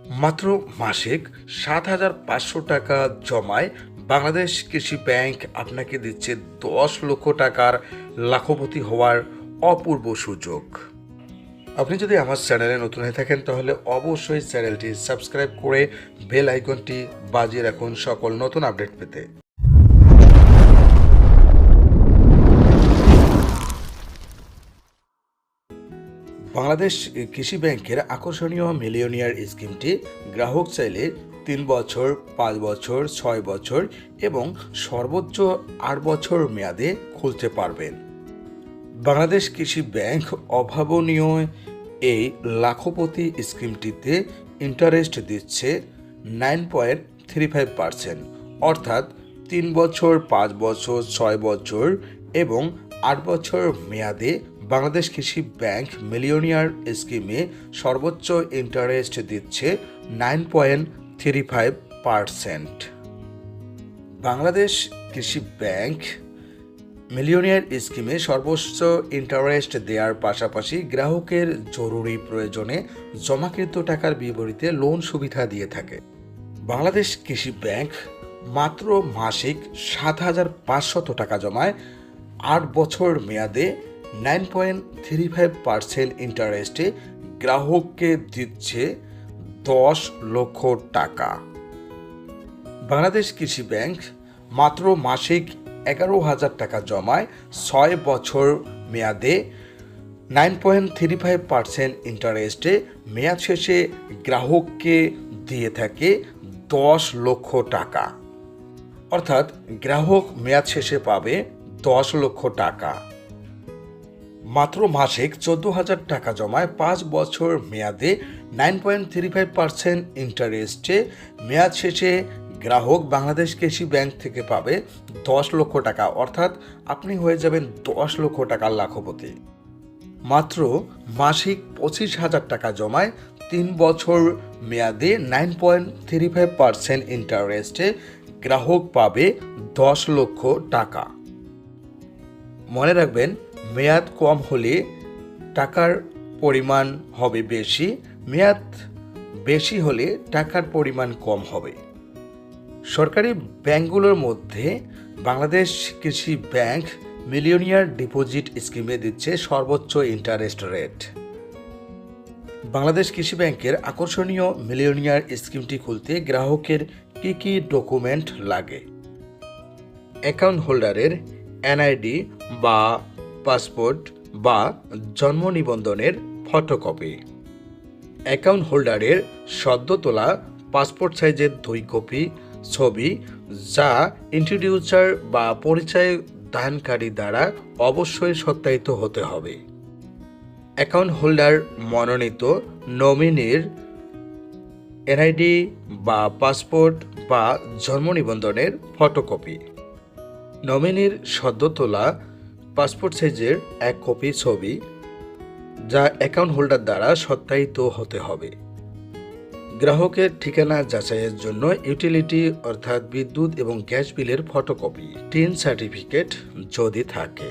মাত্র মাসিক ৭,৫০০ টাকা জমায় বাংলাদেশ কৃষি ব্যাংক আপনাকে দিচ্ছে ১০ লক্ষ টাকার লাখপতি হওয়ার অপূর্ব সুযোগ। আপনি যদি আমার চ্যানেলে নতুন হয়ে থাকেন তাহলে অবশ্যই চ্যানেলটি সাবস্ক্রাইব করে বেল আইকনটি বাজিয়ে রাখুন সকল নতুন আপডেট পেতে। বাংলাদেশ কৃষি ব্যাংকের আকর্ষণীয় মিলিয়নিয়ার স্কিমটি গ্রাহক চাইলে ৩ বছর, ৫ বছর, ৬ বছর এবং সর্বোচ্চ ৮ বছর মেয়াদে খুলতে পারবেন। বাংলাদেশ কৃষি ব্যাংক অভাবনীয় এই লাখপতি স্কিমটিতে ইন্টারেস্ট দিচ্ছে 9.35%, অর্থাৎ ৩ বছর, ৫ বছর, ৬ বছর এবং ৮ বছর মেয়াদে বাংলাদেশ কৃষি ব্যাংক মিলিয়নিয়ার স্কিমে সর্বোচ্চ ইন্টারেস্ট দিচ্ছে 9.35%। বাংলাদেশ কৃষি ব্যাংক মিলিয়নিয়ার স্কিমে সর্বোচ্চ ইন্টারেস্ট দেওয়ার পাশাপাশি গ্রাহকের জরুরি প্রয়োজনে জমাকৃত টাকার বিপরীতে লোন সুবিধা দিয়ে থাকে। বাংলাদেশ কৃষি ব্যাংক মাত্র মাসিক ৭,৫০০ টাকা জমায় ৮ বছর মেয়াদে 9.35% ইন্টারেস্টে গ্রাহককে দিচ্ছে ১০ লক্ষ টাকা। বাংলাদেশ কৃষি ব্যাংক মাত্র মাসিক ১১,০০০ টাকা জমায় ৬ বছর মেয়াদে 9.35% ইন্টারেস্টে মেয়াদ শেষে গ্রাহককে দিয়ে থাকে ১০ লক্ষ টাকা, অর্থাৎ গ্রাহক মেয়াদ শেষে পাবে ১০ লক্ষ টাকা। মাত্র মাসিক ১৪,০০০ টাকা জমায় ৫ বছর মেয়াদে 9.35% ইন্টারেস্টে মেয়াদ শেষে গ্রাহক বাংলাদেশ কৃষি ব্যাংক থেকে পাবে ১০ লক্ষ টাকা, অর্থাৎ আপনি হয়ে যাবেন ১০ লক্ষ টাকার লাখপতি। মাত্র মাসিক ২৫,০০০ টাকা জমায় ৩ বছর মেয়াদে 9.35% ইন্টারেস্টে গ্রাহক পাবে ১০ লক্ষ টাকা। মনে রাখবেন, মেয়াদ কম হলে টাকার পরিমাণ হবে বেশি, মেয়াদ বেশি হলে টাকার পরিমাণ কম হবে। সরকারি ব্যাংকগুলোর মধ্যে বাংলাদেশ কৃষি ব্যাংক মিলিয়নিয়ার ডিপোজিট স্কিমে দিচ্ছে সর্বোচ্চ ইন্টারেস্ট রেট। বাংলাদেশ কৃষি ব্যাংকের আকর্ষণীয় মিলিয়নিয়ার স্কিমটি খুলতে গ্রাহকের কী কী ডকুমেন্ট লাগে? অ্যাকাউন্ট হোল্ডারের এনআইডি বা পাসপোর্ট বা জন্ম নিবন্ধনের ফটোকপি, অ্যাকাউন্ট হোল্ডারের সদ্য তোলা পাসপোর্ট সাইজের 2 কপি ছবি যা ইন্ট্রোডিউসার বা পরিচয় দানকারী দ্বারা অবশ্যই সত্যায়িত হতে হবে, অ্যাকাউন্ট হোল্ডার মনোনীত নমিনির এনআইডি বা পাসপোর্ট বা জন্ম নিবন্ধনের ফটোকপি, নমিনির সদ্য তোলা পাসপোর্ট সাইজের 1 কপি ছবি যা অ্যাকাউন্ট হোল্ডার দ্বারা সত্যায়িত হতে হবে, গ্রাহকের ঠিকানা যাচাইয়ের জন্য ইউটিলিটি অর্থাৎ বিদ্যুৎ এবং গ্যাস বিলের ফটোকপি, টিন সার্টিফিকেট যদি থাকে।